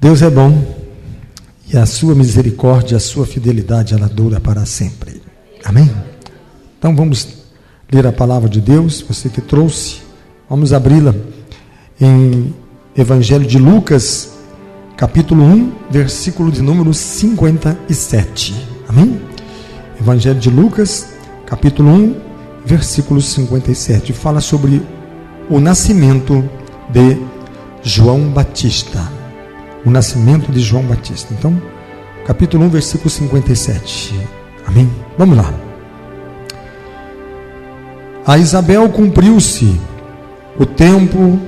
Deus é bom e a sua misericórdia, a sua fidelidade, ela dura para sempre. Amém? Então vamos ler a palavra de Deus. Você que trouxe, vamos abri-la em Evangelho de Lucas, capítulo 1, versículo de número 57. Amém? Evangelho de Lucas, capítulo 1, versículo 57. Fala sobre o nascimento de João Batista. O nascimento de João Batista. Então, capítulo 1, versículo 57. Amém? Vamos lá. A Isabel cumpriu-se o tempo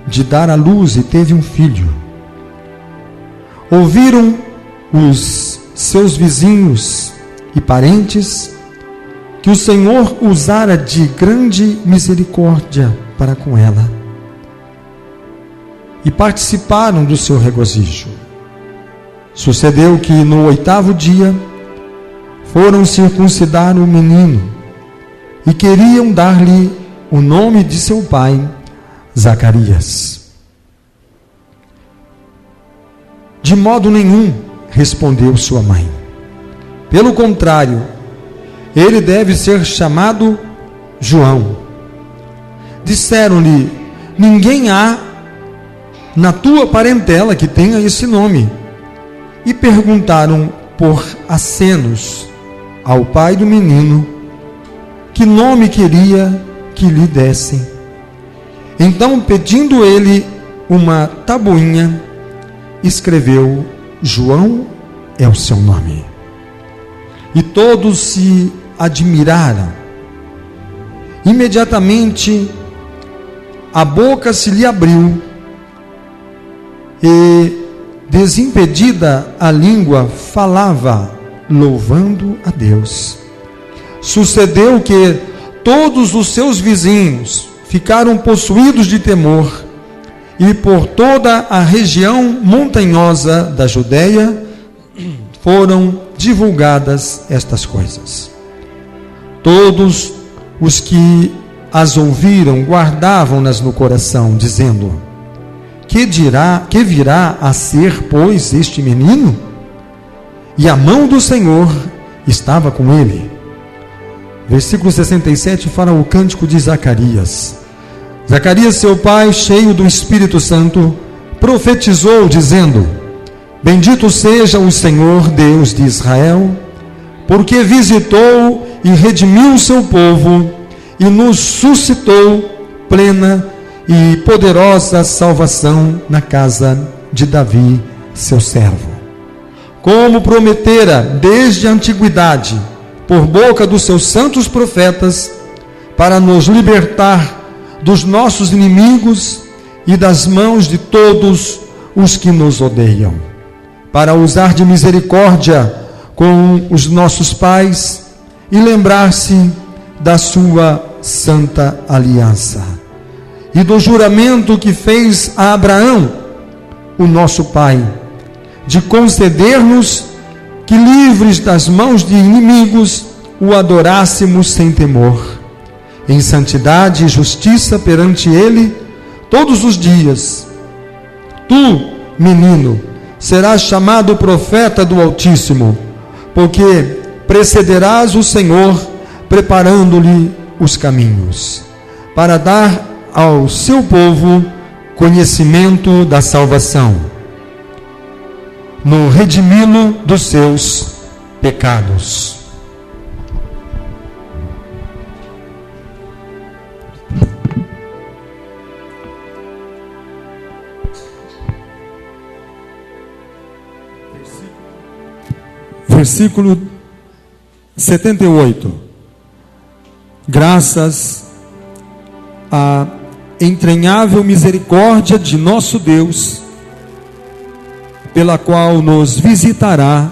de dar à luz e teve um filho. Ouviram os seus vizinhos e parentes que o Senhor usara de grande misericórdia para com ela, e participaram do seu regozijo. Sucedeu que no 8º dia foram circuncidar o menino e queriam dar-lhe o nome de seu pai, Zacarias. De modo nenhum, respondeu sua mãe. Pelo contrário, ele deve ser chamado João. Disseram-lhe: ninguém há na tua parentela que tenha esse nome. E perguntaram por acenos ao pai do menino que nome queria que lhe dessem. Então, pedindo ele uma tabuinha, escreveu: João é o seu nome. E todos se admiraram. Imediatamente a boca se lhe abriu e, desimpedida a língua, falava, louvando a Deus. Sucedeu que todos os seus vizinhos ficaram possuídos de temor, e por toda a região montanhosa da Judeia foram divulgadas estas coisas. Todos os que as ouviram guardavam-nas no coração, dizendo: que virá a ser, pois, este menino? E a mão do Senhor estava com ele. Versículo 67 fala o cântico de Zacarias. Zacarias, seu pai, cheio do Espírito Santo, profetizou, dizendo: bendito seja o Senhor Deus de Israel, porque visitou e redimiu o seu povo, e nos suscitou plena e poderosa salvação na casa de Davi, seu servo. Como prometera desde a antiguidade, por boca dos seus santos profetas, para nos libertar dos nossos inimigos e das mãos de todos os que nos odeiam, para usar de misericórdia com os nossos pais e lembrar-se da sua santa aliança e do juramento que fez a Abraão, o nosso pai, de conceder-nos que, livres das mãos de inimigos, o adorássemos sem temor, em santidade e justiça perante ele todos os dias. Tu, menino, serás chamado profeta do Altíssimo, porque precederás o Senhor, preparando-lhe os caminhos, para dar ao seu povo conhecimento da salvação, no redimi-lo dos seus pecados. Versículo 78. Graças à entranhável misericórdia de nosso Deus, pela qual nos visitará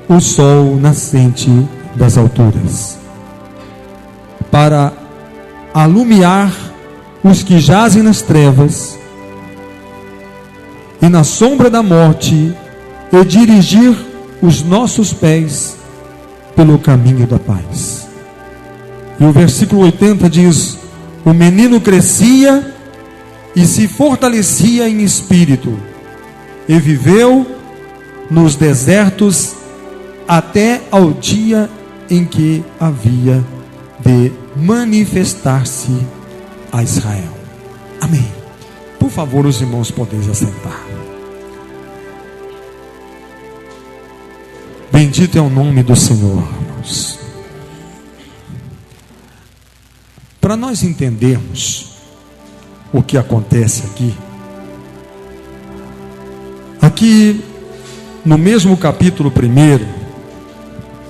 o sol nascente das alturas, para alumiar os que jazem nas trevas e na sombra da morte, e dirigir os nossos pés pelo caminho da paz. E o versículo 80 diz: o menino crescia e se fortalecia em espírito, e viveu nos desertos até ao dia em que havia de manifestar-se a Israel. Amém. Por favor, os irmãos podem assentar. Bendito é o nome do Senhor, irmãos. Para nós entendermos o que acontece aqui no mesmo capítulo 1,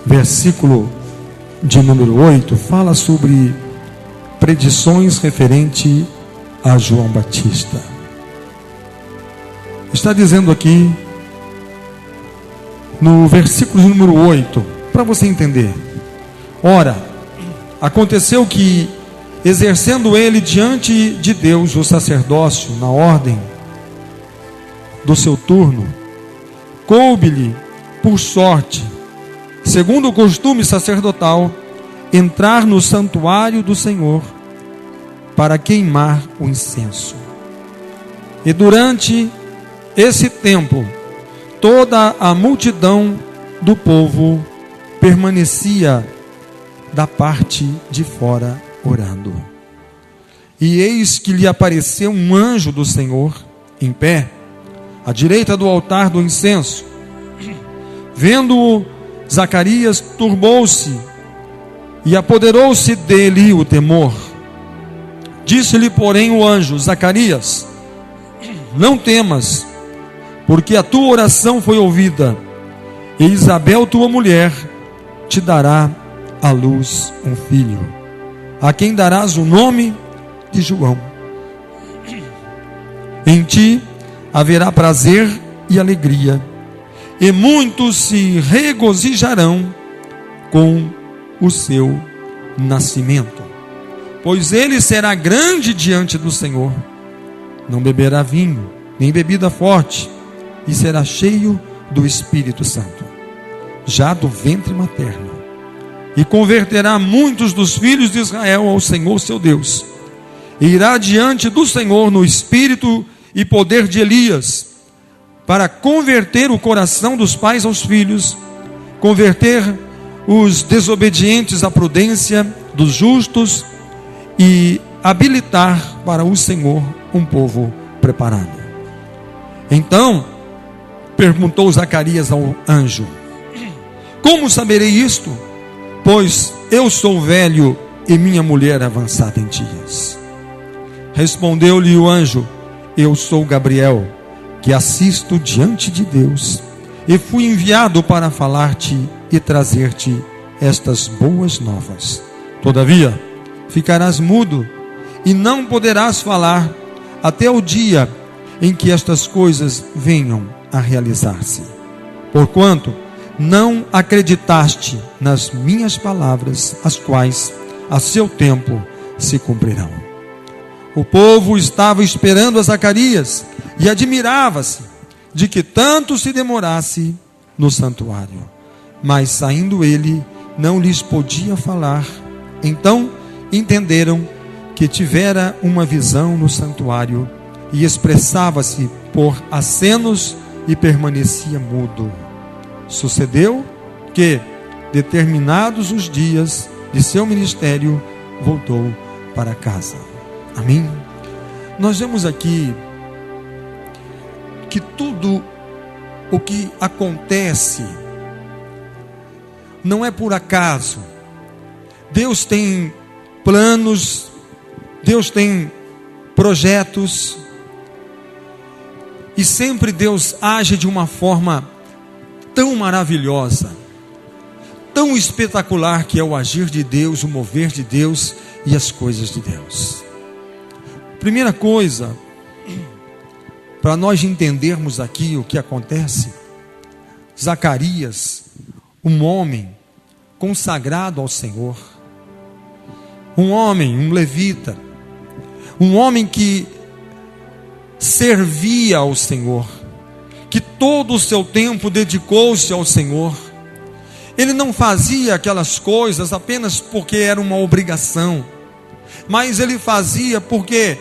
versículo de número 8, fala sobre predições referente a João Batista. Está dizendo aqui no versículo número 8, para você entender: ora, aconteceu que, exercendo ele diante de Deus o sacerdócio na ordem do seu turno, coube-lhe por sorte, segundo o costume sacerdotal, entrar no santuário do Senhor para queimar o incenso. E durante esse tempo, toda a multidão do povo permanecia da parte de fora orando. E eis que lhe apareceu um anjo do Senhor em pé à direita do altar do incenso. Vendo-o, Zacarias turbou-se e apoderou-se dele o temor. Disse-lhe, porém, o anjo: Zacarias, não temas, porque a tua oração foi ouvida, e Isabel, tua mulher, te dará à luz um filho, a quem darás o nome de João. Em ti haverá prazer e alegria, e muitos se regozijarão com o seu nascimento, pois ele será grande diante do Senhor. Não beberá vinho, nem bebida forte, e será cheio do Espírito Santo, já do ventre materno, e converterá muitos dos filhos de Israel ao Senhor seu Deus, e irá diante do Senhor no espírito e poder de Elias, para converter o coração dos pais aos filhos, converter os desobedientes à prudência dos justos, e habilitar para o Senhor um povo preparado. Então perguntou Zacarias ao anjo: como saberei isto? Pois eu sou velho e minha mulher avançada em dias. Respondeu-lhe o anjo: eu sou Gabriel, que assisto diante de Deus, e fui enviado para falar-te e trazer-te estas boas novas. Todavia, ficarás mudo e não poderás falar até o dia em que estas coisas venham a realizar-se, porquanto não acreditaste nas minhas palavras, as quais a seu tempo se cumprirão. O povo estava esperando a Zacarias e admirava-se de que tanto se demorasse no santuário, mas saindo ele não lhes podia falar. Então entenderam que tivera uma visão no santuário, e expressava-se por acenos e permanecia mudo. Sucedeu que, determinados os dias de seu ministério, voltou para casa. Amém? Nós vemos aqui que tudo o que acontece não é por acaso. Deus tem planos, Deus tem projetos, e sempre Deus age de uma forma tão maravilhosa, tão espetacular, que é o agir de Deus, o mover de Deus e as coisas de Deus. Primeira coisa, para nós entendermos aqui o que acontece: Zacarias, um homem consagrado ao Senhor, um homem, um levita, um homem que servia ao Senhor, que todo o seu tempo dedicou-se ao Senhor. Ele não fazia aquelas coisas apenas porque era uma obrigação, mas ele fazia porque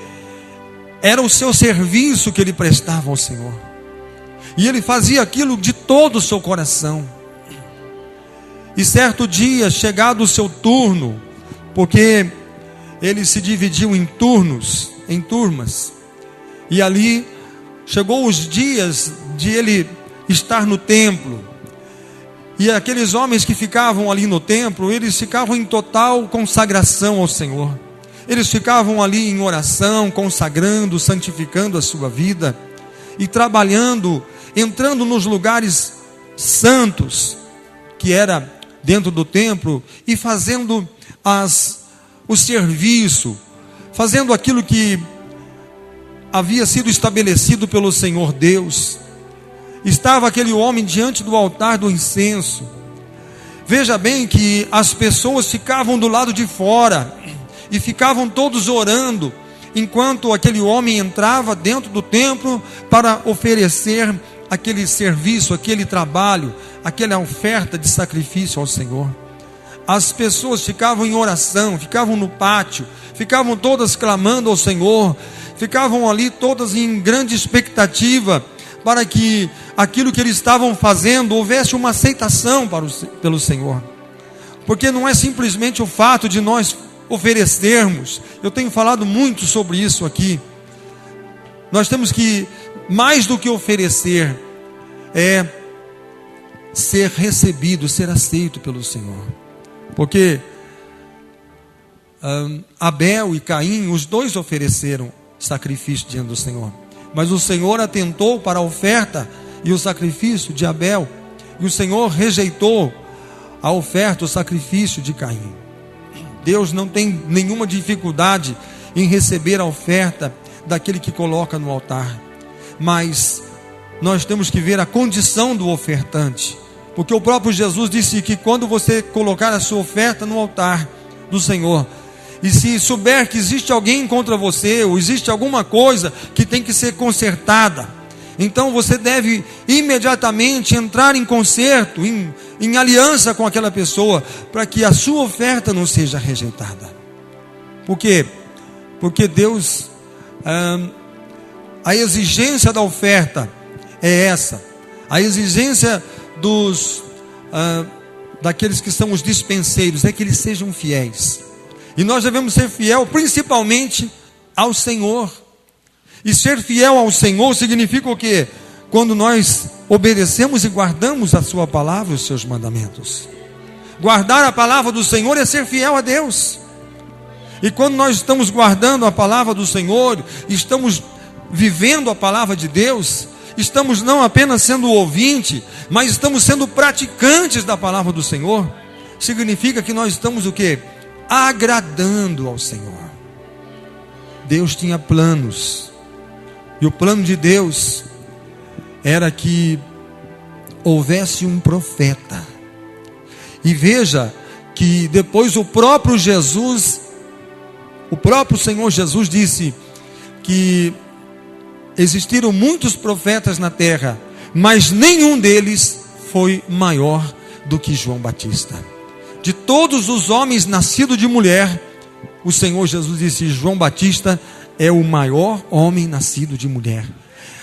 era o seu serviço que ele prestava ao Senhor. E ele fazia aquilo de todo o seu coração. E certo dia, chegado o seu turno, porque ele se dividiu em turmas, e ali chegou os dias de ele estar no templo. E aqueles homens que ficavam ali no templo, eles ficavam em total consagração ao Senhor. Eles ficavam ali em oração, consagrando, santificando a sua vida e trabalhando, entrando nos lugares santos, que era dentro do templo, e fazendo o serviço, fazendo aquilo que havia sido estabelecido pelo Senhor Deus. Estava aquele homem diante do altar do incenso. Veja bem que as pessoas ficavam do lado de fora e ficavam todos orando, enquanto aquele homem entrava dentro do templo para oferecer aquele serviço, aquele trabalho, aquela oferta de sacrifício ao Senhor. As pessoas ficavam em oração, ficavam no pátio, ficavam todas clamando ao Senhor, ficavam ali todas em grande expectativa, para que aquilo que eles estavam fazendo houvesse uma aceitação pelo Senhor. Porque não é simplesmente o fato de nós oferecermos. Eu tenho falado muito sobre isso aqui. Nós temos que, mais do que oferecer, é ser recebido, ser aceito pelo Senhor. Porque Abel e Caim, os dois ofereceram sacrifício diante do Senhor. Mas o Senhor atentou para a oferta e o sacrifício de Abel, e o Senhor rejeitou a oferta, o sacrifício de Caim. Deus não tem nenhuma dificuldade em receber a oferta daquele que coloca no altar, mas nós temos que ver a condição do ofertante, porque o próprio Jesus disse que quando você colocar a sua oferta no altar do Senhor, e se souber que existe alguém contra você, ou existe alguma coisa que tem que ser consertada, então você deve imediatamente entrar em conserto, em aliança com aquela pessoa, para que a sua oferta não seja rejeitada. Por quê? Porque Deus, a exigência da oferta é essa, a exigência daqueles que são os dispenseiros, é que eles sejam fiéis. E nós devemos ser fiel principalmente ao Senhor. E ser fiel ao Senhor significa o quê? Quando nós obedecemos e guardamos a sua palavra e os seus mandamentos. Guardar a palavra do Senhor é ser fiel a Deus. E quando nós estamos guardando a palavra do Senhor, estamos vivendo a palavra de Deus, estamos não apenas sendo ouvinte, mas estamos sendo praticantes da palavra do Senhor. Significa que nós estamos o quê? Agradando ao Senhor. Deus tinha planos, e o plano de Deus era que houvesse um profeta. E veja que depois o próprio Senhor Jesus disse que existiram muitos profetas na terra, mas nenhum deles foi maior do que João Batista. De todos os homens nascidos de mulher, o Senhor Jesus disse: João Batista é o maior homem nascido de mulher.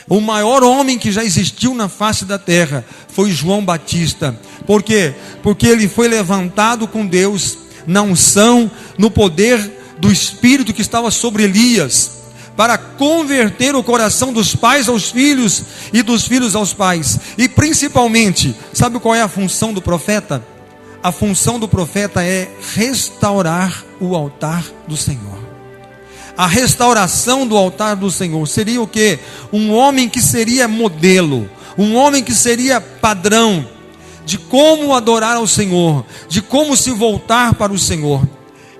O maior homem que já existiu na face da terra foi João Batista. Por quê? Porque ele foi levantado com Deus na unção, no poder do Espírito que estava sobre Elias, para converter o coração dos pais aos filhos e dos filhos aos pais. E principalmente, sabe qual é a função do profeta? A função do profeta é restaurar o altar do Senhor. A restauração do altar do Senhor seria o quê? Um homem que seria modelo, um homem que seria padrão de como adorar ao Senhor, de como se voltar para o Senhor.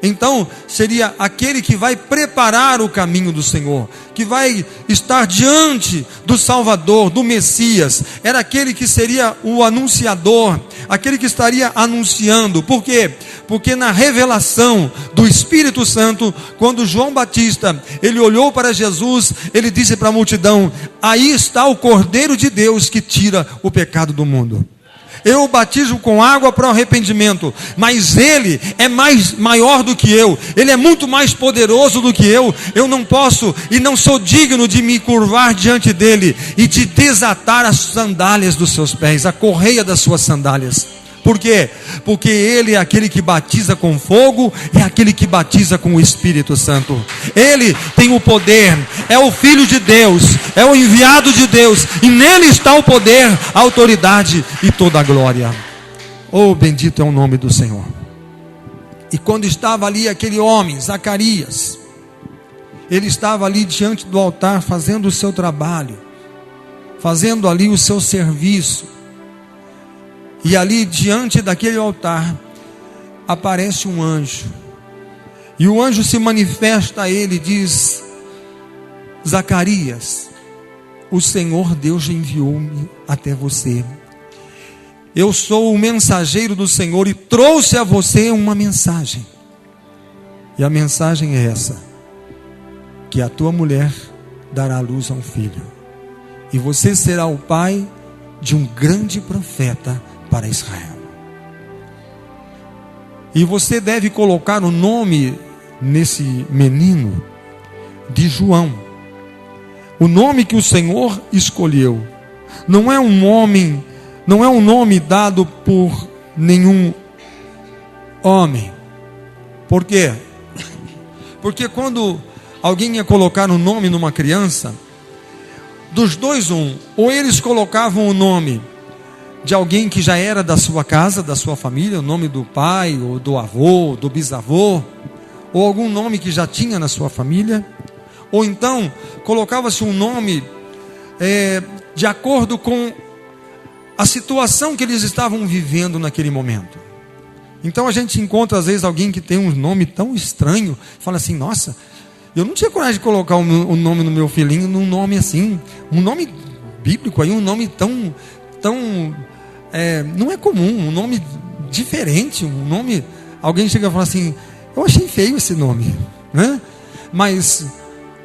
Então seria aquele que vai preparar o caminho do Senhor, que vai estar diante do Salvador, do Messias. Era aquele que seria o anunciador, aquele que estaria anunciando. Por quê? Porque na revelação do Espírito Santo, quando João Batista ele olhou para Jesus, ele disse para a multidão: aí está o Cordeiro de Deus que tira o pecado do mundo. Eu batizo com água para o arrependimento, mas Ele é maior do que eu, Ele é muito mais poderoso do que eu não posso e não sou digno de me curvar diante dEle e de desatar as sandálias dos seus pés, a correia das suas sandálias. Por quê? Porque Ele é aquele que batiza com fogo, é aquele que batiza com o Espírito Santo. Ele tem o poder, é o Filho de Deus, é o enviado de Deus, e nele está o poder, a autoridade e toda a glória. Oh, bendito é o nome do Senhor. E quando estava ali aquele homem, Zacarias, ele estava ali diante do altar fazendo o seu trabalho, fazendo ali o seu serviço. E ali diante daquele altar aparece um anjo. E o anjo se manifesta a ele e diz: Zacarias, o Senhor Deus enviou-me até você. Eu sou o mensageiro do Senhor e trouxe a você uma mensagem. E a mensagem é essa: que a tua mulher dará à luz a um filho, e você será o pai de um grande profeta para Israel. E você deve colocar o nome nesse menino de João, o nome que o Senhor escolheu. Não é um nome dado por nenhum homem. Por quê? Porque quando alguém ia colocar um nome numa criança, dos dois ou eles colocavam o nome de alguém que já era da sua casa, da sua família, o nome do pai, ou do avô, do bisavô, ou algum nome que já tinha na sua família, ou então colocava-se um nome de acordo com a situação que eles estavam vivendo naquele momento. Então a gente encontra às vezes alguém que tem um nome tão estranho, fala assim: nossa, eu não tinha coragem de colocar o nome no meu filhinho num nome assim, um nome bíblico aí, um nome tão não é comum, um nome diferente, um nome, alguém chega e fala assim: eu achei feio esse nome, né? Mas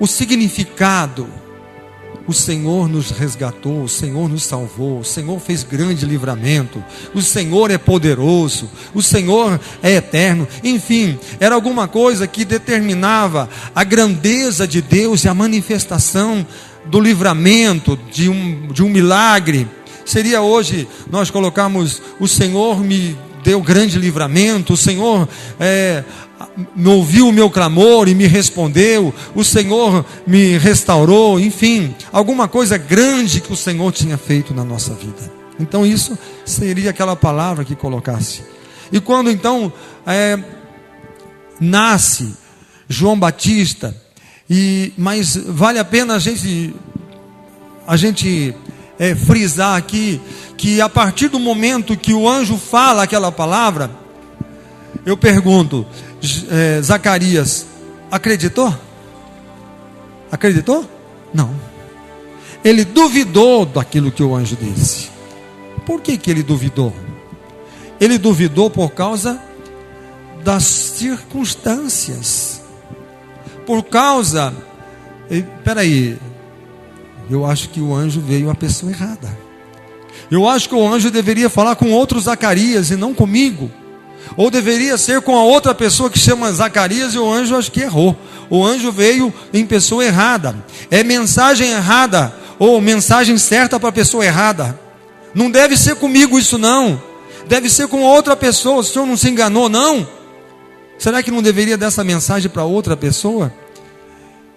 o significado, o Senhor nos resgatou, o Senhor nos salvou, o Senhor fez grande livramento, o Senhor é poderoso, o Senhor é eterno, enfim, era alguma coisa que determinava a grandeza de Deus e a manifestação do livramento, de um milagre. Seria hoje nós colocarmos: o Senhor me deu grande livramento, o Senhor me ouviu o meu clamor e me respondeu, o Senhor me restaurou, enfim, alguma coisa grande que o Senhor tinha feito na nossa vida. Então isso seria aquela palavra que colocasse. E quando então nasce João Batista, mas vale a pena a gente frisar aqui que a partir do momento que o anjo fala aquela palavra, eu pergunto: Zacarias acreditou? Acreditou? Não. Ele duvidou daquilo que o anjo disse. Por que ele duvidou? Ele duvidou por causa das circunstâncias. Por causa... Espera, eu acho que o anjo veio a pessoa errada. Eu acho que o anjo deveria falar com outro Zacarias e não comigo. Ou deveria ser com a outra pessoa que chama Zacarias, e o anjo acho que errou. O anjo veio em pessoa errada. É mensagem errada, ou mensagem certa para a pessoa errada. Não deve ser comigo isso não. Deve ser com outra pessoa. O senhor não se enganou não? Será que não deveria dar essa mensagem para outra pessoa?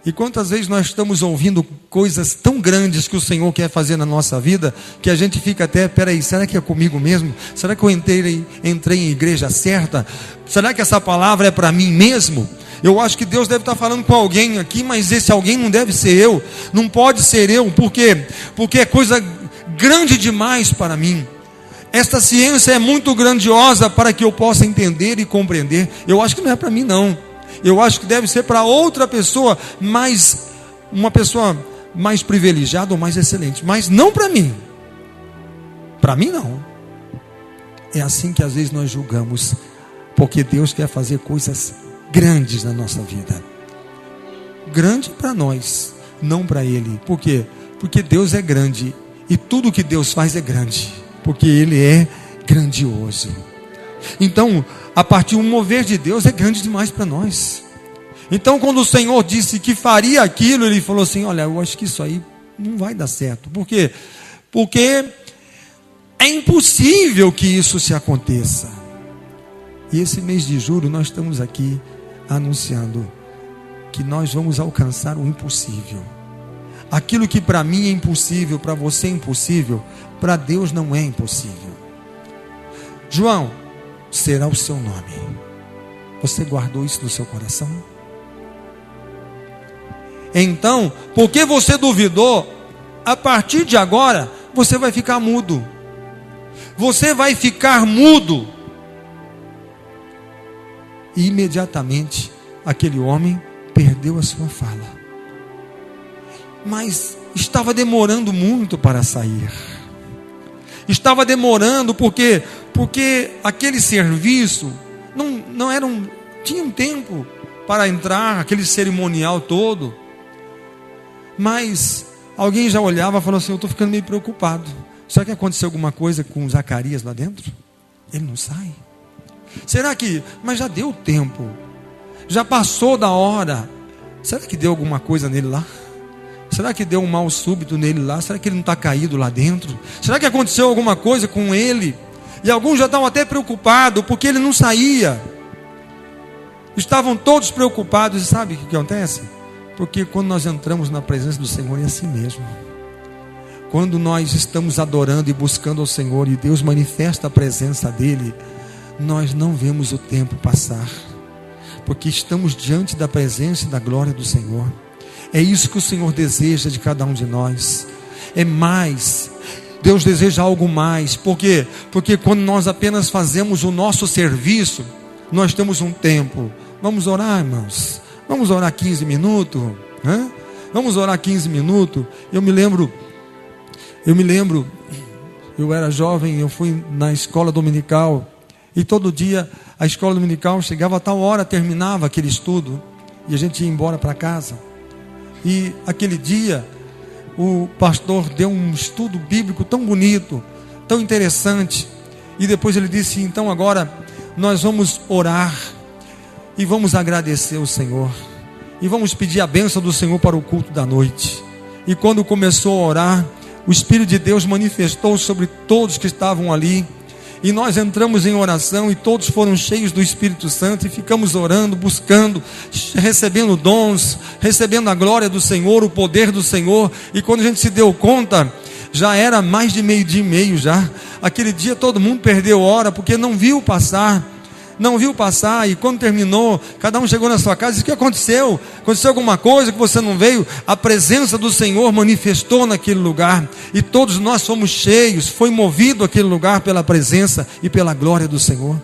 E quantas vezes nós estamos ouvindo coisas tão grandes que o Senhor quer fazer na nossa vida, que a gente fica até: peraí, será que é comigo mesmo? Será que eu entrei em igreja certa? Será que essa palavra é para mim mesmo? Eu acho que Deus deve estar falando com alguém aqui, mas esse alguém não deve ser eu, não pode ser eu. Por quê? Porque é coisa grande demais para mim. Esta ciência é muito grandiosa para que eu possa entender e compreender. Eu acho que não é para mim não. Eu acho que deve ser para outra pessoa, uma pessoa mais privilegiada ou mais excelente, mas não para mim. Para mim não. É assim que às vezes nós julgamos, porque Deus quer fazer coisas grandes na nossa vida. Grande para nós, não para Ele. Por quê? Porque Deus é grande, e tudo que Deus faz é grande, porque Ele é grandioso. Então, a partir do mover de Deus é grande demais para nós. Então, quando o Senhor disse que faria aquilo, Ele falou assim: olha, eu acho que isso aí não vai dar certo. Por quê? Porque é impossível que isso se aconteça. E esse mês de julho nós estamos aqui anunciando que nós vamos alcançar o impossível. Aquilo que para mim é impossível, para você é impossível, para Deus não é impossível. João será o seu nome. Você guardou isso no seu coração? Então, porque você duvidou, a partir de agora você vai ficar mudo. Você vai ficar mudo. E imediatamente aquele homem perdeu a sua fala. Mas estava demorando muito para sair. Estava demorando porque aquele serviço não era tinha um tempo para entrar, aquele cerimonial todo. Mas alguém já olhava e falou assim: eu estou ficando meio preocupado. Será que aconteceu alguma coisa com Zacarias lá dentro? Ele não sai. Será que... Mas já deu tempo. Já passou da hora. Será que deu alguma coisa nele lá? Será que deu um mal súbito nele lá? Será que ele não está caído lá dentro? Será que aconteceu alguma coisa com ele? E alguns já estavam até preocupados, porque ele não saía. Estavam todos preocupados. E sabe o que acontece? Porque quando nós entramos na presença do Senhor é assim mesmo. Quando nós estamos adorando e buscando ao Senhor, e Deus manifesta a presença dEle, nós não vemos o tempo passar, porque estamos diante da presença e da glória do Senhor. É isso que o Senhor deseja de cada um de nós. É mais. Deus deseja algo mais. Por quê? Porque quando nós apenas fazemos o nosso serviço, nós temos um tempo. Vamos orar, irmãos. Vamos orar 15 minutos. Né? Vamos orar 15 minutos. Eu me lembro, eu era jovem, eu fui na escola dominical. E todo dia a escola dominical chegava a tal hora, terminava aquele estudo. E a gente ia embora para casa. E aquele dia o pastor deu um estudo bíblico tão bonito, tão interessante. E depois ele disse: então agora nós vamos orar e vamos agradecer o Senhor. E vamos pedir a bênção do Senhor para o culto da noite. E quando começou a orar, o Espírito de Deus manifestou sobre todos que estavam ali. E nós entramos em oração e todos foram cheios do Espírito Santo e ficamos orando, buscando, recebendo dons, recebendo a glória do Senhor, o poder do Senhor. E quando a gente se deu conta, já era mais de 12:30 já. Aquele dia todo mundo perdeu hora porque não viu passar. E quando terminou, cada um chegou na sua casa e disse: o que aconteceu? Aconteceu alguma coisa que você não veio? A presença do Senhor manifestou naquele lugar, e todos nós fomos cheios, foi movido aquele lugar pela presença e pela glória do Senhor.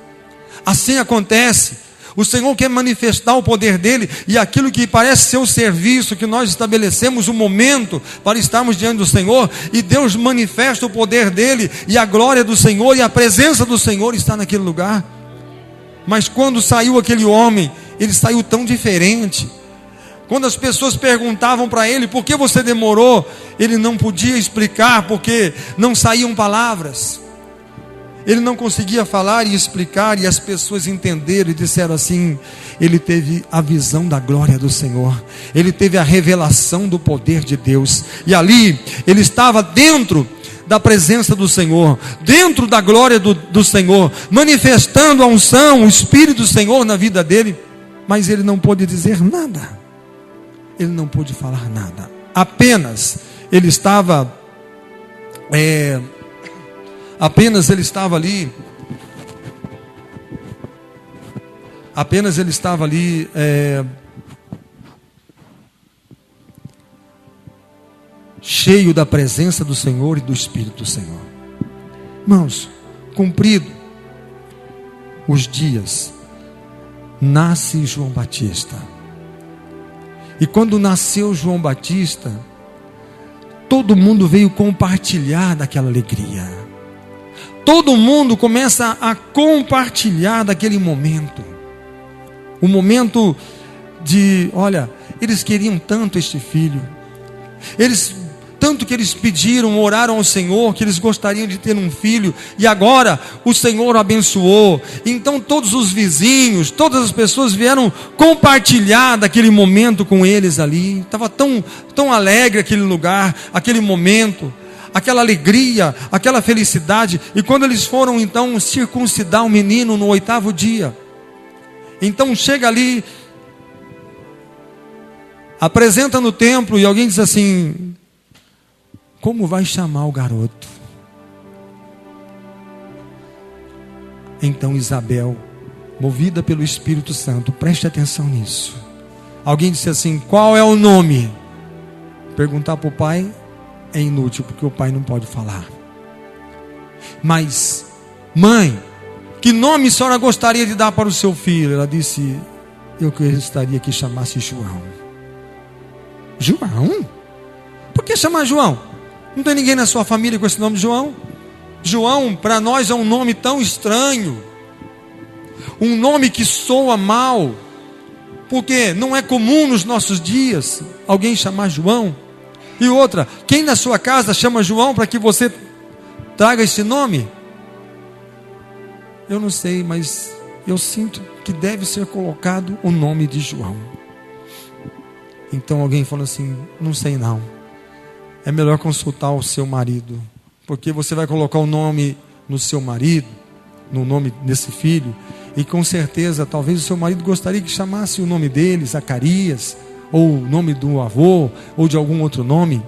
Assim acontece. O Senhor quer manifestar o poder dele, e aquilo que parece ser o serviço que nós estabelecemos, o momento para estarmos diante do Senhor, e Deus manifesta o poder dele, e a glória do Senhor, e a presença do Senhor está naquele lugar. Mas quando saiu aquele homem, ele saiu tão diferente. Quando as pessoas perguntavam para ele: por que você demorou? Ele não podia explicar, porque não saíam palavras. Ele não conseguia falar e explicar, e as pessoas entenderam e disseram assim: ele teve a visão da glória do Senhor, ele teve a revelação do poder de Deus. E ali ele estava dentro da presença do Senhor, dentro da glória do Senhor, manifestando a unção, o Espírito do Senhor na vida dele. Mas ele não pôde dizer nada, ele não pôde falar nada. Apenas ele estava ali cheio da presença do Senhor e do Espírito do Senhor. Irmãos, cumprido os dias, nasce João Batista. E quando nasceu João Batista, todo mundo veio compartilhar daquela alegria. Todo mundo começa a compartilhar daquele momento. O momento de, olha, eles queriam tanto este filho. Eles tanto que eles pediram, oraram ao Senhor, que eles gostariam de ter um filho, e agora o Senhor abençoou. Então todos os vizinhos, todas as pessoas vieram compartilhar daquele momento com eles ali. Estava tão alegre aquele lugar, aquele momento, aquela alegria, aquela felicidade. E quando eles foram então circuncidar o menino no 8º dia, então chega ali, apresenta no templo, e alguém diz assim: como vai chamar o garoto? Então Isabel, movida pelo Espírito Santo, preste atenção nisso. Alguém disse assim: qual é o nome? Perguntar para o pai é inútil, porque o pai não pode falar. Mas, mãe, que nome a senhora gostaria de dar para o seu filho? Ela disse: eu gostaria que chamasse João. João? Por que chamar João? Não tem ninguém na sua família com esse nome João? João para nós é um nome tão estranho, um nome que soa mal, porque não é comum nos nossos dias alguém chamar João. E outra, quem na sua casa chama João para que você traga esse nome? Eu não sei, mas eu sinto que deve ser colocado o nome de João. Então alguém falou assim: não sei não, é melhor consultar o seu marido, porque você vai colocar o nome no seu marido, no nome desse filho, e com certeza talvez o seu marido gostaria que chamasse o nome dele, Zacarias, ou o nome do avô, ou de algum outro nome.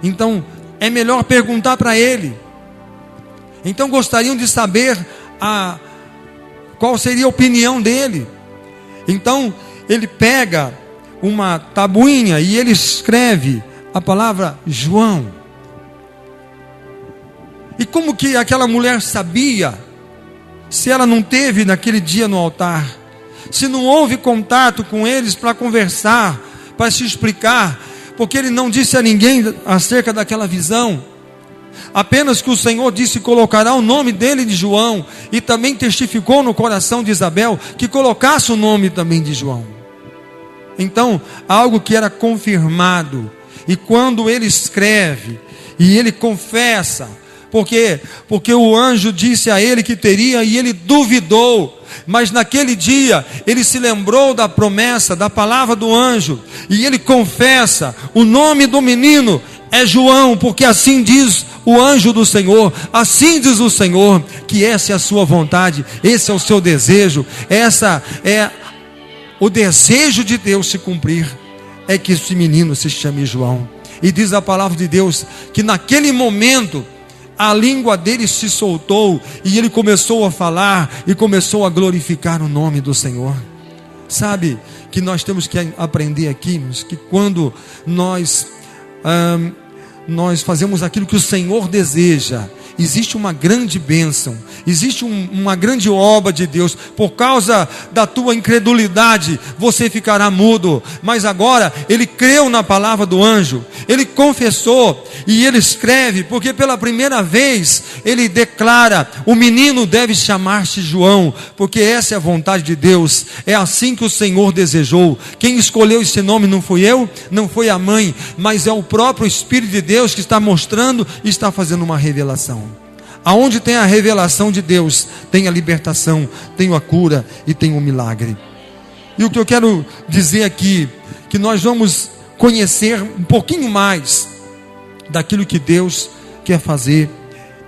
Então é melhor perguntar para ele. Então gostariam de saber qual seria a opinião dele. Então ele pega uma tabuinha e ele escreve a palavra João. E como que aquela mulher sabia, se ela não teve naquele dia no altar, se não houve contato com eles para conversar, para se explicar, porque ele não disse a ninguém acerca daquela visão, apenas que o Senhor disse: colocará o nome dele de João, e também testificou no coração de Isabel que colocasse o nome também de João. Então, algo que era confirmado. E quando ele escreve e ele confessa, porque o anjo disse a ele que teria, e ele duvidou, mas naquele dia ele se lembrou da promessa, da palavra do anjo, e ele confessa: o nome do menino é João, porque assim diz o anjo do Senhor, assim diz o Senhor, que essa é a sua vontade, esse é o seu desejo, essa é o desejo de Deus se cumprir, é que esse menino se chame João. E diz a palavra de Deus que naquele momento a língua dele se soltou, e ele começou a falar e começou a glorificar o nome do Senhor. Sabe que nós temos que aprender aqui, que quando nós fazemos aquilo que o Senhor deseja, existe uma grande bênção, existe uma grande obra de Deus. Por causa da tua incredulidade, você ficará mudo, mas agora ele creu na palavra do anjo, ele confessou, e ele escreve, porque pela primeira vez ele declara: o menino deve chamar-se João, porque essa é a vontade de Deus, é assim que o Senhor desejou. Quem escolheu esse nome não fui eu, não foi a mãe, mas é o próprio Espírito de Deus que está mostrando e está fazendo uma revelação. Aonde tem a revelação de Deus, tem a libertação, tem a cura e tem o milagre. E o que eu quero dizer aqui, que nós vamos conhecer um pouquinho mais daquilo que Deus quer fazer,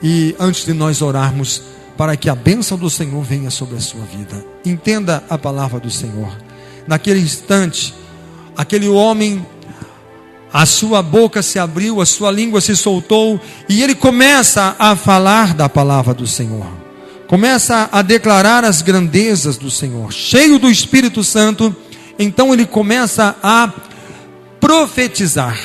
e antes de nós orarmos, para que a bênção do Senhor venha sobre a sua vida. Entenda a palavra do Senhor. Naquele instante, aquele homem, a sua boca se abriu, a sua língua se soltou, e ele começa a falar da palavra do Senhor, começa a declarar as grandezas do Senhor, cheio do Espírito Santo. Então ele começa a profetizar,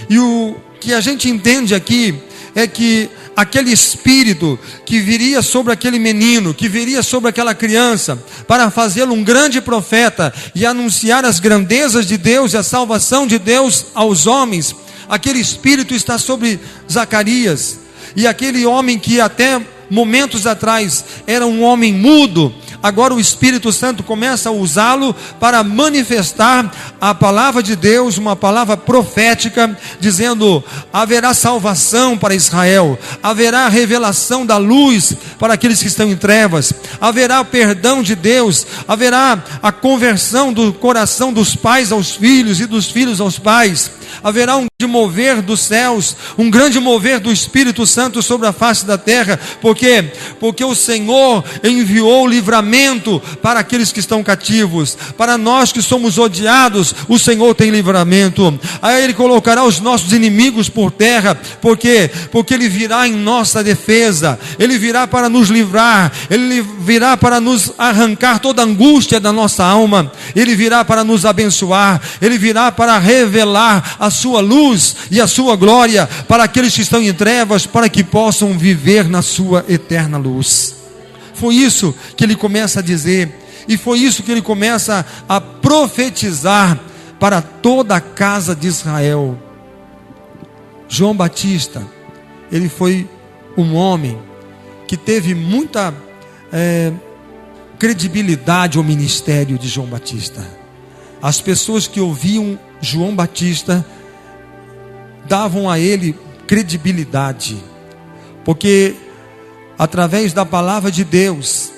e o que a gente entende aqui é que aquele espírito que viria sobre aquele menino, que viria sobre aquela criança, para fazê-lo um grande profeta e anunciar as grandezas de Deus e a salvação de Deus aos homens, aquele espírito está sobre Zacarias. E aquele homem que até momentos atrás era um homem mudo, agora o Espírito Santo começa a usá-lo para manifestar a palavra de Deus, uma palavra profética, dizendo: haverá salvação para Israel, haverá revelação da luz para aqueles que estão em trevas, haverá o perdão de Deus, haverá a conversão do coração dos pais aos filhos e dos filhos aos pais, haverá um grande mover dos céus, um grande mover do Espírito Santo sobre a face da terra. Por quê? Porque o Senhor enviou livramento para aqueles que estão cativos. Para nós que somos odiados, o Senhor tem livramento. Aí Ele colocará os nossos inimigos por terra. Por quê? Porque Ele virá em nossa defesa, Ele virá para nos livrar, Ele virá para nos arrancar toda a angústia da nossa alma, Ele virá para nos abençoar, Ele virá para revelar a sua luz e a sua glória para aqueles que estão em trevas, para que possam viver na sua eterna luz. Foi isso que ele começa a dizer, e foi isso que ele começa a profetizar para toda a casa de Israel. João Batista, ele foi um homem que teve muita credibilidade ao ministério de João Batista. As pessoas que ouviam João Batista davam a ele credibilidade, porque através da palavra de Deus,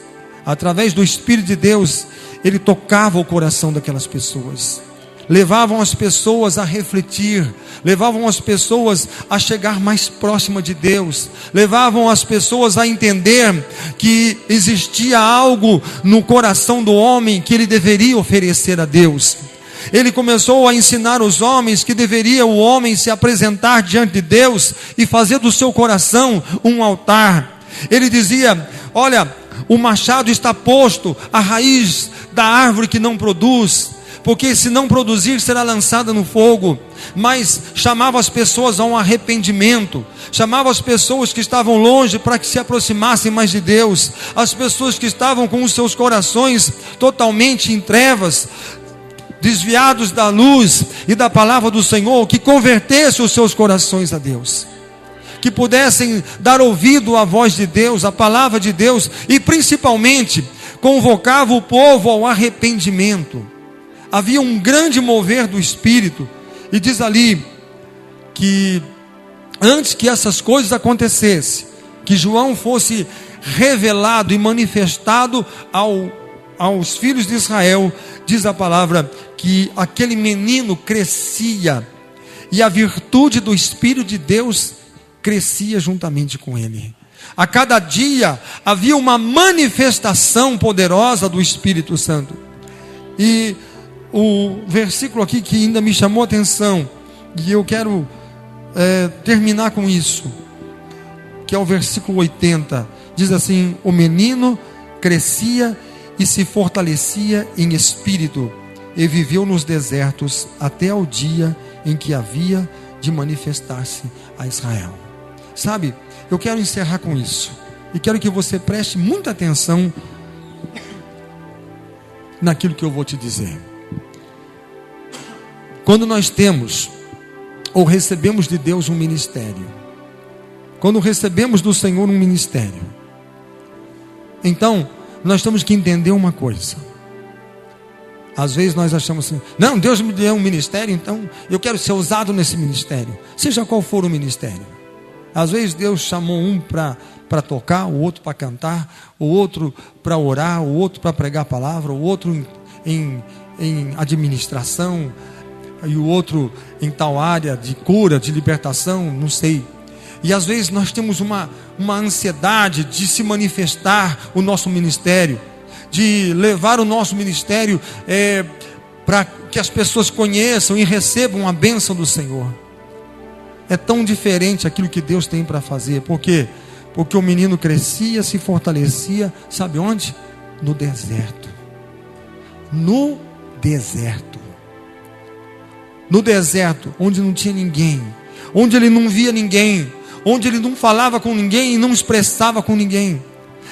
através do Espírito de Deus, ele tocava o coração daquelas pessoas, levavam as pessoas a refletir, levavam as pessoas a chegar mais próxima de Deus, levavam as pessoas a entender que existia algo no coração do homem que ele deveria oferecer a Deus. Ele começou a ensinar os homens que deveria o homem se apresentar diante de Deus e fazer do seu coração um altar. Ele dizia: olha, o machado está posto à raiz da árvore que não produz, porque se não produzir será lançada no fogo. Mas chamava as pessoas a um arrependimento, chamava as pessoas que estavam longe para que se aproximassem mais de Deus, as pessoas que estavam com os seus corações totalmente em trevas, desviados da luz e da palavra do Senhor, que convertessem os seus corações a Deus, que pudessem dar ouvido à voz de Deus, à palavra de Deus, e principalmente convocava o povo ao arrependimento. Havia um grande mover do Espírito, e diz ali que antes que essas coisas acontecessem, que João fosse revelado e manifestado aos filhos de Israel, diz a palavra que aquele menino crescia, e a virtude do Espírito de Deus crescia juntamente com ele. A cada dia havia uma manifestação poderosa do Espírito Santo. E o versículo aqui que ainda me chamou a atenção, e eu quero terminar com isso, que é o versículo 80, diz assim: o menino crescia e se fortalecia em espírito, e viveu nos desertos até ao dia em que havia de manifestar-se a Israel. Sabe, eu quero encerrar com isso, e quero que você preste muita atenção naquilo que eu vou te dizer. Quando nós temos ou recebemos de Deus um ministério, quando recebemos do Senhor um ministério, então nós temos que entender uma coisa. Às vezes nós achamos assim: não, Deus me deu um ministério, então eu quero ser usado nesse ministério, seja qual for o ministério. Às vezes Deus chamou um para tocar, o outro para cantar, o outro para orar, o outro para pregar a palavra, o outro em administração, e o outro em tal área de cura, de libertação, não sei. E às vezes nós temos uma ansiedade de se manifestar o nosso ministério, de levar o nosso ministério para que as pessoas conheçam e recebam a bênção do Senhor. É tão diferente aquilo que Deus tem para fazer. Por quê? Porque o menino crescia, se fortalecia, sabe onde? No deserto. No deserto. No deserto, onde não tinha ninguém, onde ele não via ninguém, onde ele não falava com ninguém e não expressava com ninguém.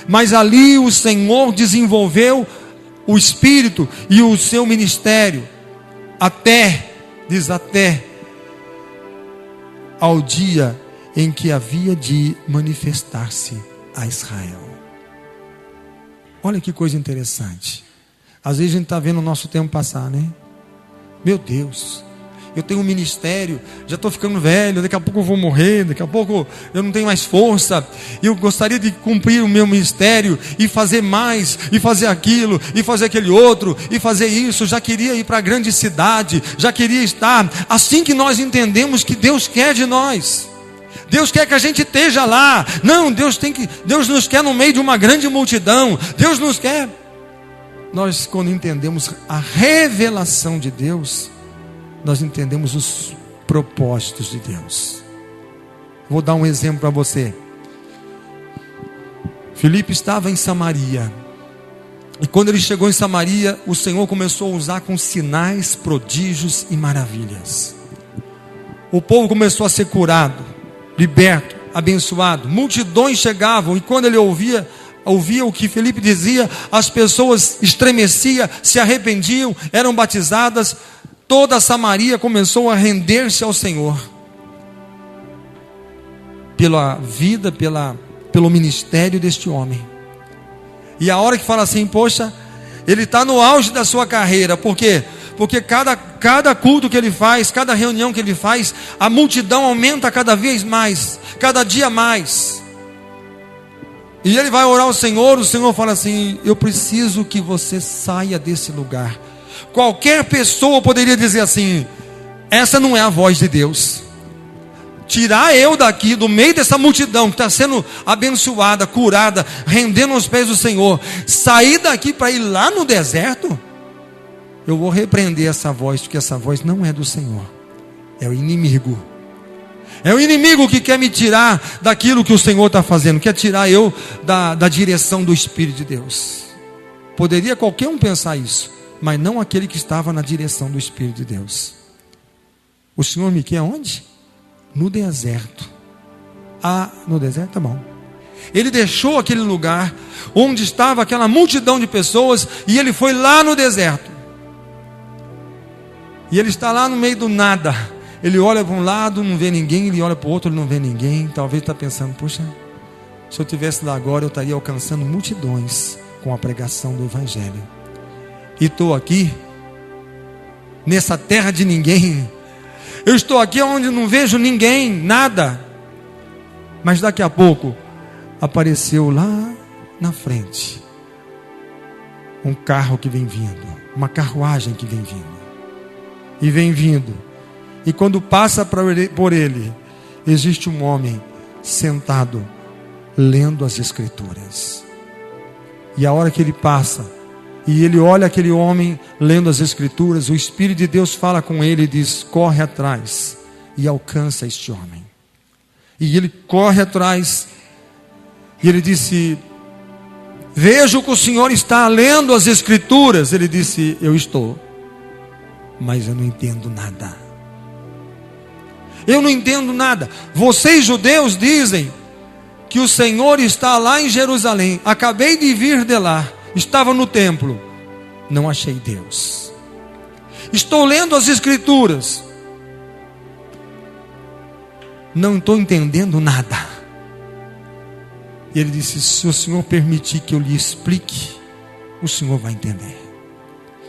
Mas ali o Senhor desenvolveu o Espírito e o seu ministério, até ao dia em que havia de manifestar-se a Israel. Olha que coisa interessante. Às vezes a gente está vendo o nosso tempo passar, né? Meu Deus, eu tenho um ministério, já estou ficando velho, daqui a pouco eu vou morrer, daqui a pouco eu não tenho mais força, e eu gostaria de cumprir o meu ministério, e fazer mais, e fazer aquilo, e fazer aquele outro, e fazer isso, já queria ir para a grande cidade, já queria estar, assim que nós entendemos que Deus quer de nós. Deus quer que a gente esteja lá. Não, Deus nos quer no meio de uma grande multidão. Deus nos quer. Nós, quando entendemos a revelação de Deus, nós entendemos os propósitos de Deus. Vou dar um exemplo para você. Filipe estava em Samaria, e quando ele chegou em Samaria, o Senhor começou a usar com sinais, prodígios e maravilhas. O povo começou a ser curado, liberto, abençoado. Multidões chegavam, e quando ele ouvia o que Filipe dizia, as pessoas estremeciam, se arrependiam, eram batizadas. Toda a Samaria começou a render-se ao Senhor, pela vida, pelo ministério deste homem. E a hora que fala assim, poxa, ele está no auge da sua carreira. Por quê? Porque cada culto que ele faz, cada reunião que ele faz, a multidão aumenta cada vez mais, cada dia mais. E ele vai orar ao Senhor, o Senhor fala assim, eu preciso que você saia desse lugar. Qualquer pessoa poderia dizer assim, essa não é a voz de Deus. Tirar eu daqui, do meio dessa multidão que está sendo abençoada, curada, rendendo aos pés do Senhor, sair daqui para ir lá no deserto, eu vou repreender essa voz, porque essa voz não é do Senhor, é o inimigo. É o inimigo que quer me tirar daquilo que o Senhor está fazendo, quer tirar eu da direção do Espírito de Deus. Poderia qualquer um pensar isso, mas não aquele que estava na direção do Espírito de Deus. O Senhor me quer onde? No deserto. Ah, no deserto, tá bom. Ele deixou aquele lugar onde estava aquela multidão de pessoas, e ele foi lá no deserto. E ele está lá no meio do nada. Ele olha para um lado, não vê ninguém. Ele olha para o outro, ele não vê ninguém. Talvez está pensando, puxa, se eu estivesse lá agora, eu estaria alcançando multidões com a pregação do Evangelho. E estou aqui, nessa terra de ninguém. Eu estou aqui onde não vejo ninguém, nada. Mas daqui a pouco, apareceu lá na frente um carro que vem vindo, uma carruagem que vem vindo. E vem vindo. E quando passa por ele, existe um homem sentado, lendo as Escrituras. E a hora que ele passa, e ele olha aquele homem lendo as Escrituras, o Espírito de Deus fala com ele e diz, corre atrás e alcança este homem. E ele corre atrás, e ele disse, vejo que o Senhor está lendo as Escrituras. Ele disse, eu estou, mas eu não entendo nada. Eu não entendo nada. Vocês judeus dizem que o Senhor está lá em Jerusalém. Acabei de vir de lá. Estava no templo. Não achei Deus. Estou lendo as Escrituras. Não estou entendendo nada. E ele disse, se o Senhor permitir que eu lhe explique, o Senhor vai entender.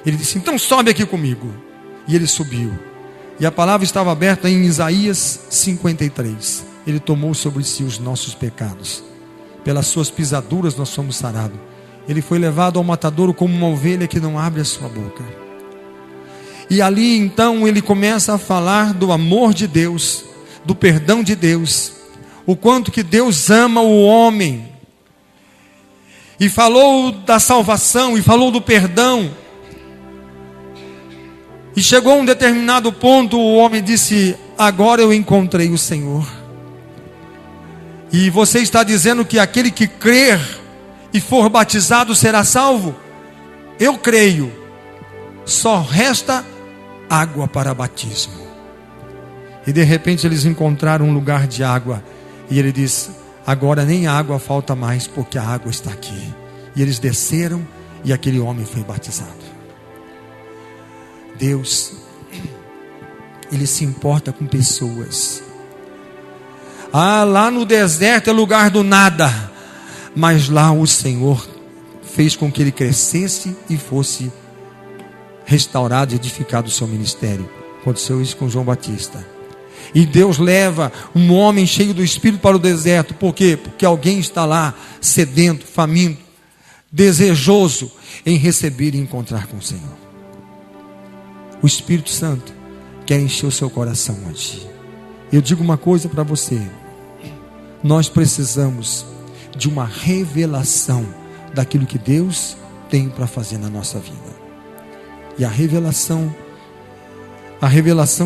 Ele disse, então sobe aqui comigo. E ele subiu. E a palavra estava aberta em Isaías 53. Ele tomou sobre si os nossos pecados. Pelas suas pisaduras nós somos sarados. Ele foi levado ao matadouro como uma ovelha que não abre a sua boca. E ali então ele começa a falar do amor de Deus, do perdão de Deus, o quanto que Deus ama o homem. E falou da salvação, e falou do perdão. E chegou a um determinado ponto, o homem disse, agora eu encontrei o Senhor. E você está dizendo que aquele que crer e for batizado será salvo? Eu creio. Só resta água para batismo. E de repente eles encontraram um lugar de água. E ele disse, agora nem água falta mais, porque a água está aqui. E eles desceram e aquele homem foi batizado. Deus, Ele se importa com pessoas. Ah, lá no deserto é lugar do nada, mas lá o Senhor fez com que ele crescesse e fosse restaurado e edificado o seu ministério. Aconteceu isso com João Batista. E Deus leva um homem cheio do Espírito para o deserto. Por quê? Porque alguém está lá sedento, faminto, desejoso em receber e encontrar com o Senhor. O Espírito Santo quer encher o seu coração hoje. Eu digo uma coisa para você: nós precisamos de uma revelação daquilo que Deus tem para fazer na nossa vida. E a revelação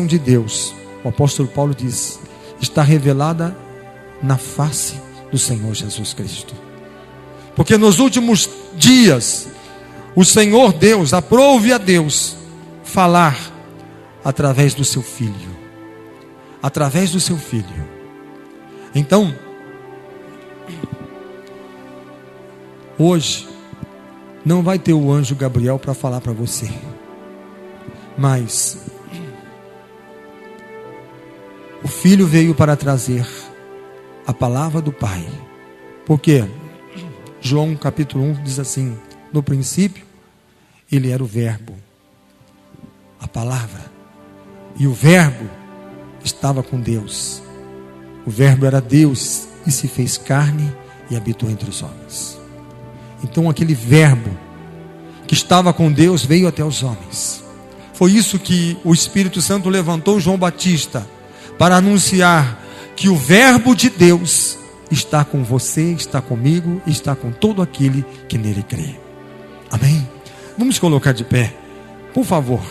de Deus, o apóstolo Paulo diz, está revelada na face do Senhor Jesus Cristo. Porque nos últimos dias, o Senhor Deus, aprove a Deus falar através do seu Filho. Através do seu Filho. Então, hoje, não vai ter o anjo Gabriel para falar para você. Mas o Filho veio para trazer a palavra do Pai. Porque João capítulo 1 diz assim: no princípio, ele era o Verbo, a palavra. E o Verbo estava com Deus. O Verbo era Deus e se fez carne e habitou entre os homens. Então aquele Verbo que estava com Deus veio até os homens. Foi isso que o Espírito Santo levantou João Batista para anunciar que o Verbo de Deus está com você, está comigo, está com todo aquele que nele crê. Amém? Vamos colocar de pé, por favor.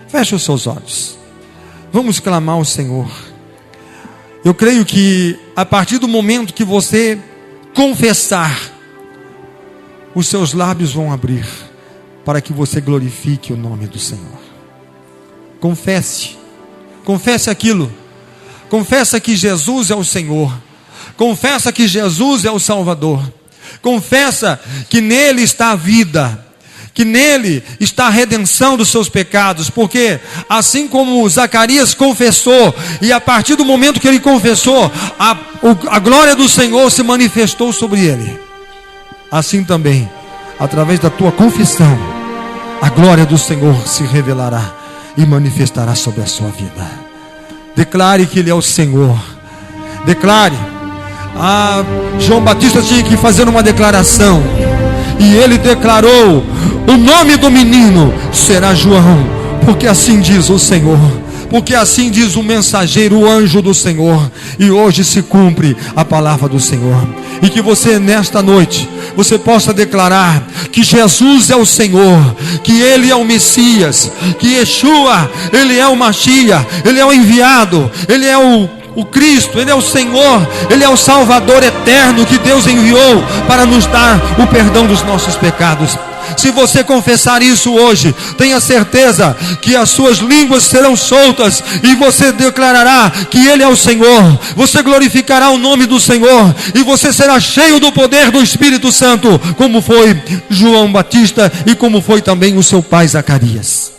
Feche os seus olhos. Vamos clamar ao Senhor. Eu creio que a partir do momento que você confessar, os seus lábios vão abrir para que você glorifique o nome do Senhor. Confesse aquilo. Confessa que Jesus é o Senhor. Confessa que Jesus é o Salvador. Confessa que nele está a vida, que nele está a redenção dos seus pecados. Porque assim como Zacarias confessou, e a partir do momento que ele confessou, a glória do Senhor se manifestou sobre ele, assim também, através da tua confissão, a glória do Senhor se revelará e manifestará sobre a sua vida. Declare que ele é o Senhor. Declare. João Batista tinha que fazer uma declaração, e ele declarou: o nome do menino será João, porque assim diz o Senhor, porque assim diz o mensageiro, o anjo do Senhor. E hoje se cumpre a palavra do Senhor. E que você nesta noite, você possa declarar que Jesus é o Senhor, que Ele é o Messias, que Yeshua, Ele é o Mashiach, Ele é o enviado, Ele é o Cristo, Ele é o Senhor, Ele é o Salvador eterno que Deus enviou para nos dar o perdão dos nossos pecados. Se você confessar isso hoje, tenha certeza que as suas línguas serão soltas e você declarará que Ele é o Senhor. Você glorificará o nome do Senhor e você será cheio do poder do Espírito Santo, como foi João Batista e como foi também o seu pai Zacarias.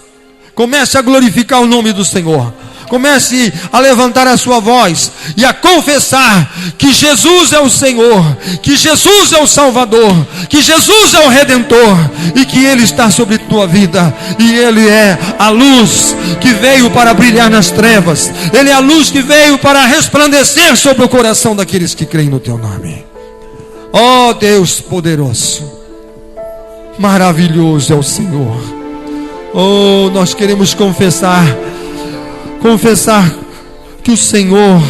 Comece a glorificar o nome do Senhor. Comece a levantar a sua voz e a confessar que Jesus é o Senhor, que Jesus é o Salvador, que Jesus é o Redentor e que Ele está sobre tua vida. E Ele é a luz que veio para brilhar nas trevas. Ele é a luz que veio para resplandecer sobre o coração daqueles que creem no teu nome. Ó Deus poderoso, maravilhoso é o Senhor. Oh, nós queremos confessar que o Senhor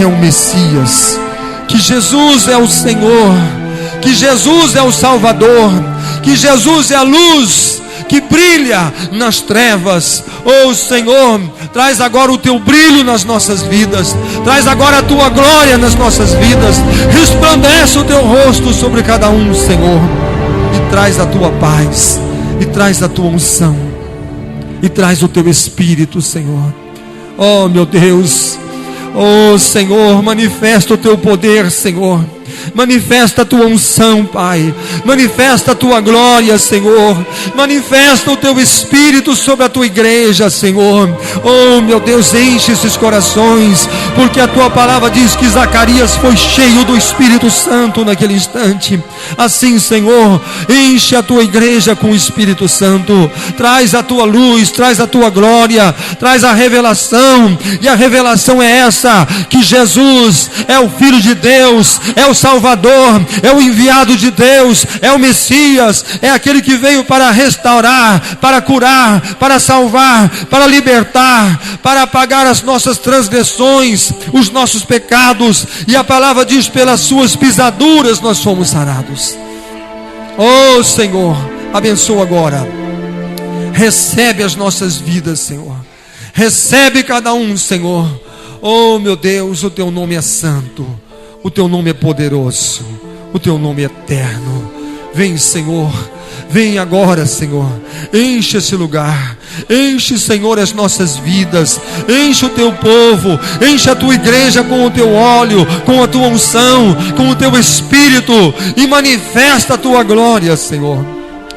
é o Messias, que Jesus é o Senhor, que Jesus é o Salvador, que Jesus é a luz que brilha nas trevas. Oh Senhor, traz agora o teu brilho nas nossas vidas, traz agora a tua glória nas nossas vidas, resplandece o teu rosto sobre cada um, Senhor, e traz a tua paz, e traz a tua unção, e traz o teu Espírito, Senhor. Oh meu Deus, oh Senhor, manifesta o teu poder, Senhor. Manifesta a tua unção, Pai. Manifesta a tua glória, Senhor. Manifesta o teu Espírito sobre a tua igreja, Senhor. Oh, meu Deus, enche esses corações, porque a tua palavra diz que Zacarias foi cheio do Espírito Santo naquele instante. Assim, Senhor, enche a tua igreja com o Espírito Santo. Traz a tua luz, traz a tua glória, traz a revelação. E a revelação é essa: que Jesus é o Filho de Deus, é o Salvador, é o enviado de Deus, é o Messias, é aquele que veio para restaurar, para curar, para salvar, para libertar, para apagar as nossas transgressões, os nossos pecados. E a palavra diz: pelas suas pisaduras nós fomos sarados. Oh, Senhor, abençoa agora. Recebe as nossas vidas, Senhor. Recebe cada um, Senhor. Oh, meu Deus, o teu nome é santo, o teu nome é poderoso, o teu nome é eterno. Vem, Senhor. Vem agora, Senhor. Enche esse lugar. Enche, Senhor, as nossas vidas. Enche o teu povo. Enche a tua igreja com o teu óleo, com a tua unção, com o teu Espírito. E manifesta a tua glória, Senhor,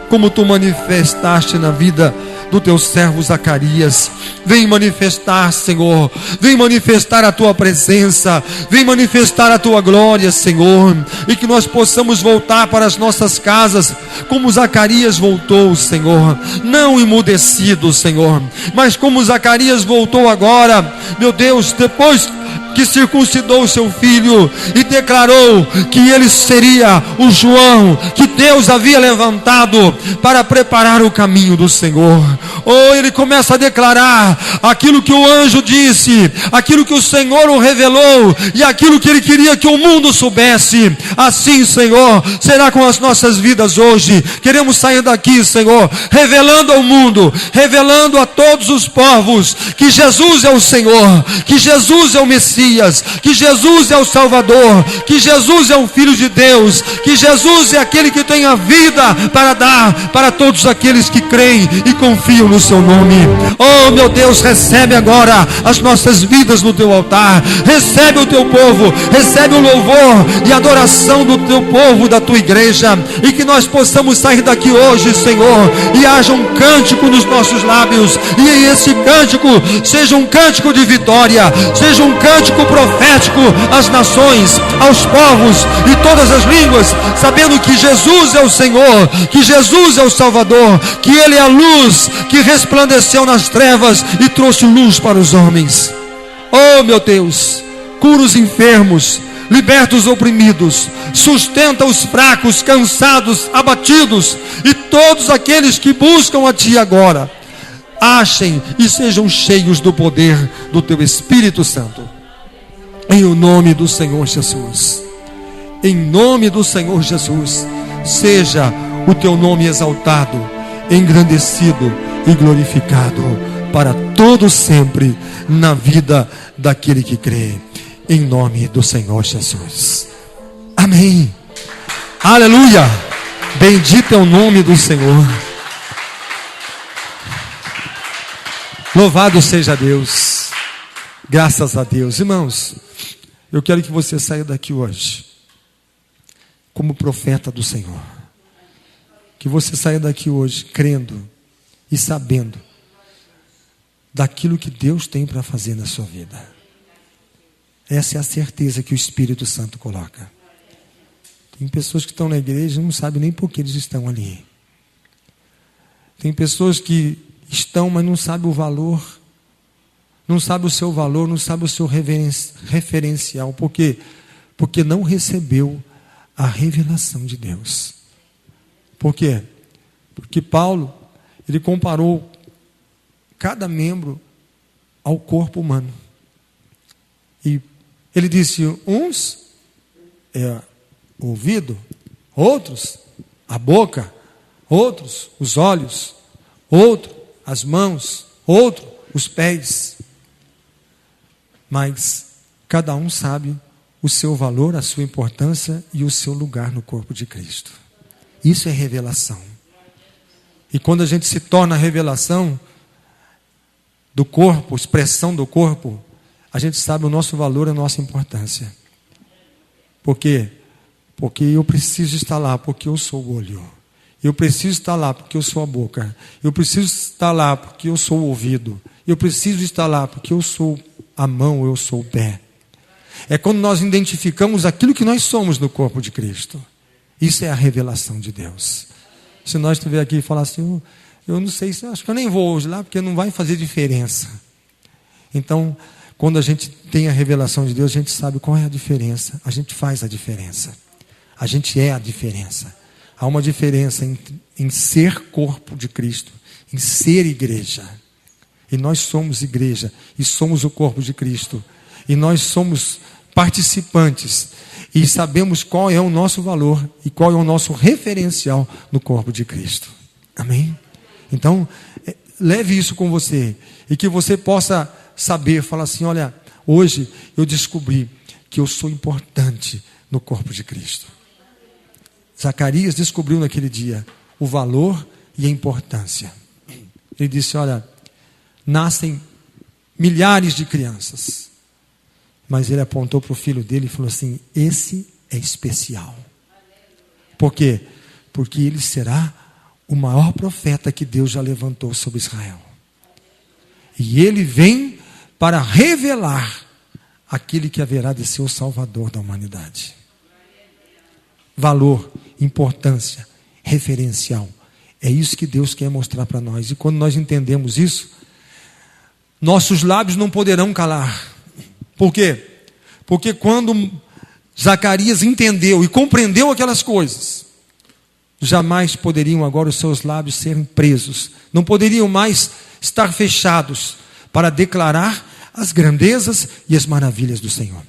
como tu manifestaste na vida do teu servo Zacarias. Vem manifestar, Senhor. Vem manifestar a tua presença. Vem manifestar a tua glória, Senhor. E que nós possamos voltar para as nossas casas como Zacarias voltou, Senhor. Não emudecido, Senhor, mas como Zacarias voltou agora, meu Deus, depois que circuncidou o seu filho e declarou que ele seria o João que Deus havia levantado para preparar o caminho do Senhor. Oh, ele começa a declarar aquilo que o anjo disse, aquilo que o Senhor o revelou e aquilo que ele queria que o mundo soubesse. Assim, Senhor, será com as nossas vidas hoje. Queremos sair daqui, Senhor, revelando ao mundo, revelando a todos os povos que Jesus é o Senhor, que Jesus é o Messias, que Jesus é o Salvador, que Jesus é o Filho de Deus, que Jesus é aquele que tem a vida para dar para todos aqueles que creem e confiam no seu nome. Oh, meu Deus, recebe agora as nossas vidas no teu altar. Recebe o teu povo, recebe o louvor e adoração do teu povo, da tua igreja, e que nós possamos sair daqui hoje, Senhor, e haja um cântico nos nossos lábios, e esse cântico seja um cântico de vitória, seja um cântico profético às nações, aos povos e todas as línguas, sabendo que Jesus é o Senhor, que Jesus é o Salvador, que Ele é a luz que resplandeceu nas trevas e trouxe luz para os homens. Oh, meu Deus, cura os enfermos, liberta os oprimidos, sustenta os fracos, cansados, abatidos, e todos aqueles que buscam a Ti agora, achem e sejam cheios do poder do Teu Espírito Santo. Em o nome do Senhor Jesus, em nome do Senhor Jesus, seja o Teu nome exaltado, engrandecido e glorificado para todo sempre na vida daquele que crê, em nome do Senhor Jesus. Amém. Aleluia. Bendito é o nome do Senhor. Louvado seja Deus. Graças a Deus. Irmãos, eu quero que você saia daqui hoje como profeta do Senhor. Que você saia daqui hoje crendo e sabendo daquilo que Deus tem para fazer na sua vida. Essa é a certeza que o Espírito Santo coloca. Tem pessoas que estão na igreja e não sabem nem por que eles estão ali. Tem pessoas que estão, mas não sabem o valor, não sabem o seu valor, não sabem o seu referencial. Por quê? Porque não recebeu a revelação de Deus. Por quê? Porque Paulo, ele comparou cada membro ao corpo humano. E ele disse, uns é o ouvido, outros a boca, outros os olhos, outro as mãos, outro os pés. Mas cada um sabe o seu valor, a sua importância e o seu lugar no corpo de Cristo. Isso é revelação. E quando a gente se torna a revelação do corpo, expressão do corpo, a gente sabe o nosso valor, a nossa importância. Por quê? porque eu preciso estar lá, porque eu sou o olho. Eu preciso estar lá, porque eu sou a boca. Eu preciso estar lá, porque eu sou o ouvido. Eu preciso estar lá, porque eu sou a mão, eu sou o pé. É quando nós identificamos aquilo que nós somos no corpo de Cristo. Isso é a revelação de Deus. Se nós estiver aqui e falar assim, eu não sei, acho que eu nem vou hoje lá, porque não vai fazer diferença. Então, quando a gente tem a revelação de Deus, a gente sabe qual é a diferença. A gente faz a diferença. A gente é a diferença. Há uma diferença em ser corpo de Cristo, em ser igreja. E nós somos igreja, e somos o corpo de Cristo. E nós somos participantes, e sabemos qual é o nosso valor, e qual é o nosso referencial no corpo de Cristo. Amém? Então, leve isso com você, e que você possa saber, falar assim, olha, hoje eu descobri que eu sou importante no corpo de Cristo. Zacarias descobriu naquele dia o valor e a importância. Ele disse, olha, nascem milhares de crianças, mas ele apontou para o filho dele e falou assim, esse é especial. Por quê? Porque ele será o maior profeta que Deus já levantou sobre Israel. E ele vem para revelar aquele que haverá de ser o Salvador da humanidade. Valor, importância, referencial. É isso que Deus quer mostrar para nós. E quando nós entendemos isso, nossos lábios não poderão calar. Por quê? Porque quando Zacarias entendeu e compreendeu aquelas coisas, jamais poderiam agora os seus lábios serem presos. Não poderiam mais estar fechados para declarar as grandezas e as maravilhas do Senhor.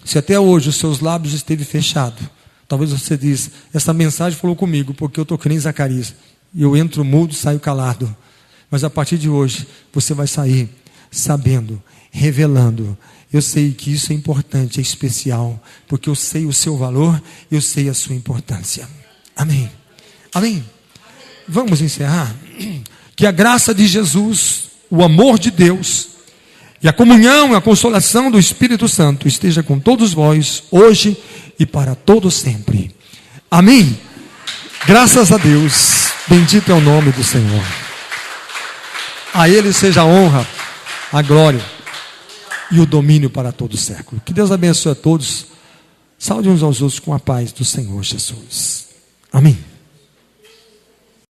Se até hoje os seus lábios esteve fechado, talvez você diz, essa mensagem falou comigo, porque eu estou crendo em Zacarias. E eu entro mudo, saio calado. Mas a partir de hoje, você vai sair sabendo, revelando. Eu sei que isso é importante, é especial, porque eu sei o seu valor, eu sei a sua importância. Amém. Amém. Vamos encerrar? Que a graça de Jesus, o amor de Deus, e a comunhão e a consolação do Espírito Santo esteja com todos vós, hoje e para todo sempre. Amém. Graças a Deus. Bendito é o nome do Senhor. A Ele seja a honra, a glória e o domínio para todo o século. Que Deus abençoe a todos. Saúde uns aos outros com a paz do Senhor Jesus. Amém.